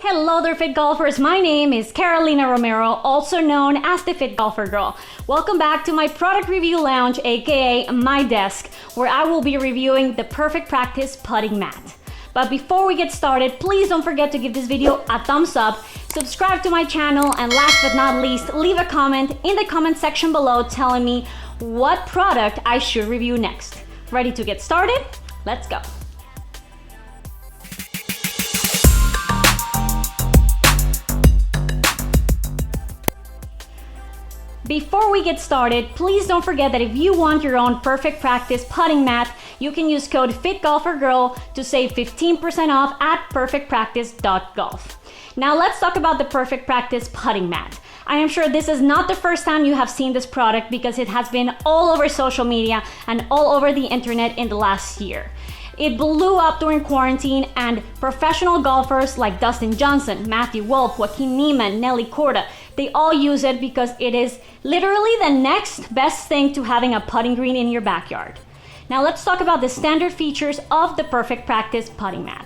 Hello there, Fit Golfers. My name is Carolina Romero, also known as the Fit Golfer Girl. Welcome back to my product review lounge, aka my desk, where I will be reviewing the Perfect Practice putting mat. But before we get started, please don't forget to give this video a thumbs up, subscribe to my channel, and last but not least, leave a comment in the comment section below telling me what product I should review next. Ready to get started? Let's go. Before we get started, please don't forget that if you want your own Perfect Practice putting mat, you can use code FitGolferGirl to save 15% off at perfectpractice.golf. Now let's talk about the Perfect Practice putting mat. I am sure this is not the first time you have seen this product because it has been all over social media and all over the internet in the last year. It blew up during quarantine, and professional golfers like Dustin Johnson, Matthew Wolff, Joaquin Niemann, Nelly Korda, they all use it because it is literally the next best thing to having a putting green in your backyard. Now let's talk about the standard features of the Perfect Practice putting mat.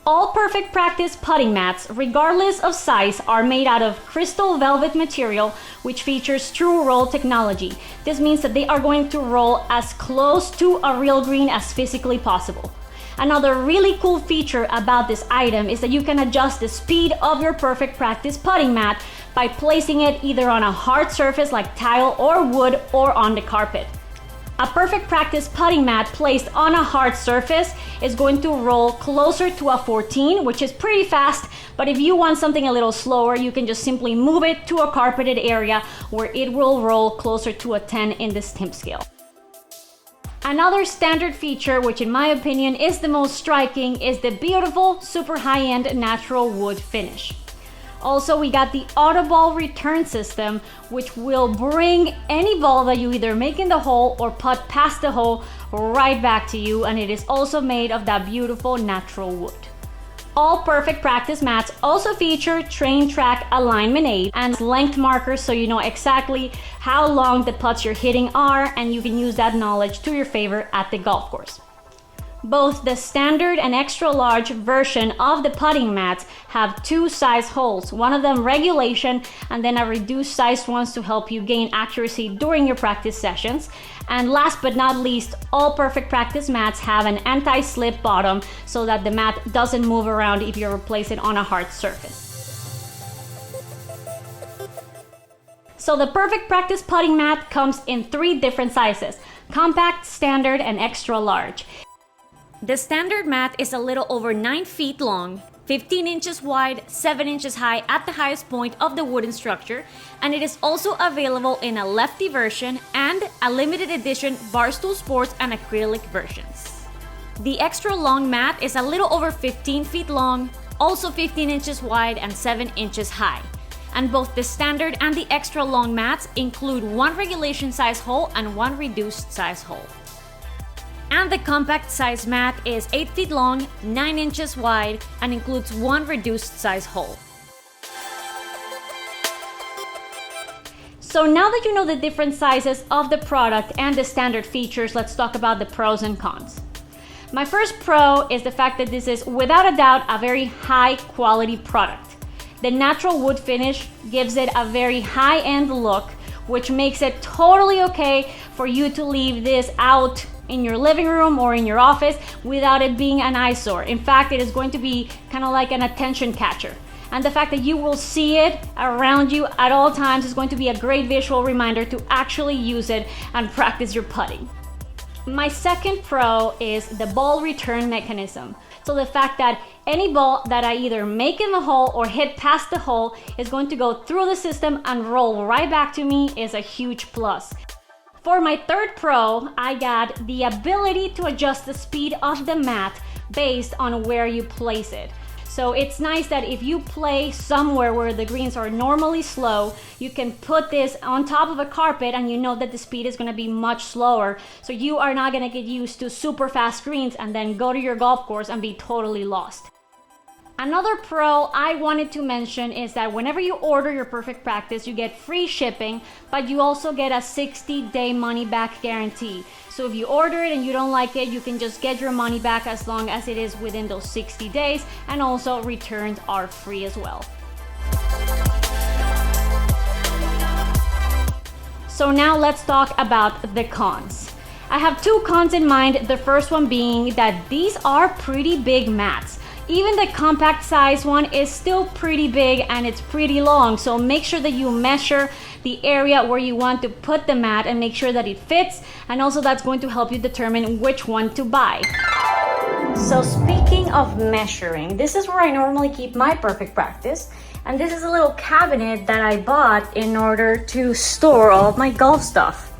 All Perfect Practice putting mats, regardless of size, are made out of crystal velvet material, which features true roll technology. This means that they are going to roll as close to a real green as physically possible. Another really cool feature about this item is that you can adjust the speed of your Perfect Practice putting mat by placing it either on a hard surface like tile or wood or on the carpet. A Perfect Practice putting mat placed on a hard surface is going to roll closer to a 14, which is pretty fast, but if you want something a little slower, you can just simply move it to a carpeted area where it will roll closer to a 10 in the stimp scale. Another standard feature, which in my opinion is the most striking, is the beautiful, super high-end natural wood finish. Also, we got the auto ball return system, which will bring any ball that you either make in the hole or putt past the hole right back to you, and it is also made of that beautiful natural wood. All Perfect Practice mats also feature train track alignment aid and length markers so you know exactly how long the putts you're hitting are, and you can use that knowledge to your favor at the golf course. Both the standard and extra large version of the putting mats have two size holes, one of them regulation and then a reduced sized ones to help you gain accuracy during your practice sessions. And last but not least, all Perfect Practice mats have an anti-slip bottom so that the mat doesn't move around if you replace it on a hard surface. So the Perfect Practice putting mat comes in 3 different sizes: compact, standard, and extra large. The standard mat is a little over 9 feet long, 15 inches wide, 7 inches high at the highest point of the wooden structure, and it is also available in a lefty version and a limited edition Barstool Sports and acrylic versions. The extra long mat is a little over 15 feet long, also 15 inches wide and 7 inches high. And both the standard and the extra long mats include one regulation size hole and one reduced size hole. And the compact size mat is 8 feet long, 9 inches wide, and includes one reduced size hole. So now that you know the different sizes of the product and the standard features, let's talk about the pros and cons. My first pro is the fact that this is without a doubt a very high quality product. The natural wood finish gives it a very high-end look, which makes it totally okay for you to leave this out in your living room or in your office without it being an eyesore. In fact, it is going to be kind of like an attention catcher. And the fact that you will see it around you at all times is going to be a great visual reminder to actually use it and practice your putting. My second pro is the ball return mechanism. So the fact that any ball that I either make in the hole or hit past the hole is going to go through the system and roll right back to me is a huge plus. For my third pro, I got the ability to adjust the speed of the mat based on where you place it. So it's nice that if you play somewhere where the greens are normally slow, you can put this on top of a carpet and you know that the speed is going to be much slower. So you are not going to get used to super fast greens and then go to your golf course and be totally lost. Another pro I wanted to mention is that whenever you order your Perfect Practice, you get free shipping, but you also get a 60-day money-back guarantee. So if you order it and you don't like it, you can just get your money back as long as it is within those 60 days, and also returns are free as well. So now let's talk about the cons. I have two cons in mind. The first one being that these are pretty big mats. Even the compact size one is still pretty big and it's pretty long, so make sure that you measure the area where you want to put the mat and make sure that it fits, and also that's going to help you determine which one to buy. So speaking of measuring, this is where I normally keep my Perfect Practice, and this is a little cabinet that I bought in order to store all of my golf stuff.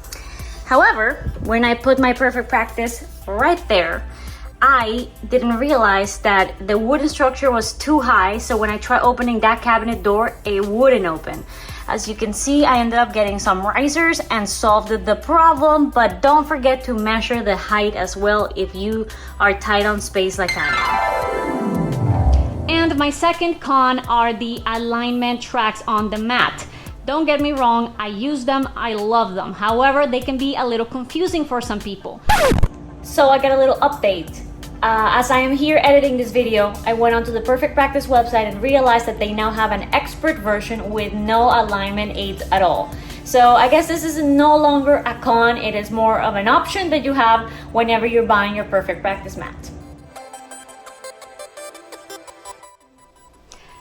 However, when I put my Perfect Practice right there, I didn't realize that the wooden structure was too high, so when I tried opening that cabinet door, it wouldn't open. As you can see, I ended up getting some risers and solved the problem, but don't forget to measure the height as well if you are tight on space like I am. And my second con are the alignment tracks on the mat. Don't get me wrong, I use them, I love them. However, they can be a little confusing for some people. So I got a little update. As I am here editing this video, I went onto the Perfect Practice website and realized that they now have an expert version with no alignment aids at all. So I guess this is no longer a con, it is more of an option that you have whenever you're buying your Perfect Practice mat.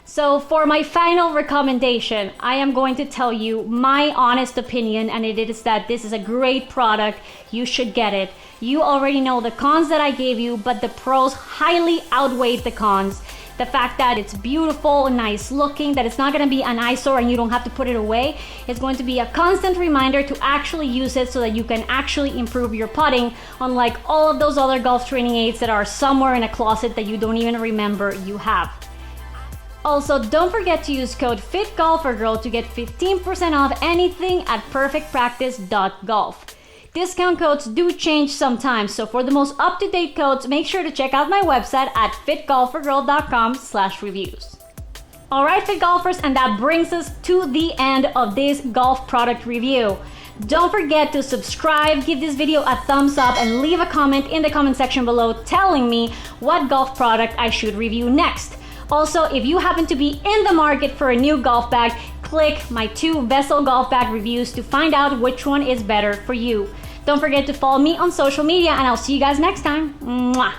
So for my final recommendation, I am going to tell you my honest opinion, and it is that this is a great product. You should get it. You already know the cons that I gave you, but the pros highly outweigh the cons. The fact that it's beautiful, nice looking, that it's not going to be an eyesore and you don't have to put it away. It's going to be a constant reminder to actually use it so that you can actually improve your putting, unlike all of those other golf training aids that are somewhere in a closet that you don't even remember you have. Also, don't forget to use code FITGolferGirl to get 15% off anything at perfectpractice.golf. Discount codes do change sometimes, so for the most up-to-date codes, make sure to check out my website at fitgolfergirl.com/reviews. Alright, Fit Golfers, and that brings us to the end of this golf product review. Don't forget to subscribe, give this video a thumbs up, and leave a comment in the comment section below telling me what golf product I should review next. Also, if you happen to be in the market for a new golf bag, click my 2 Vessel golf bag reviews to find out which one is better for you. Don't forget to follow me on social media, and I'll see you guys next time. Mwah!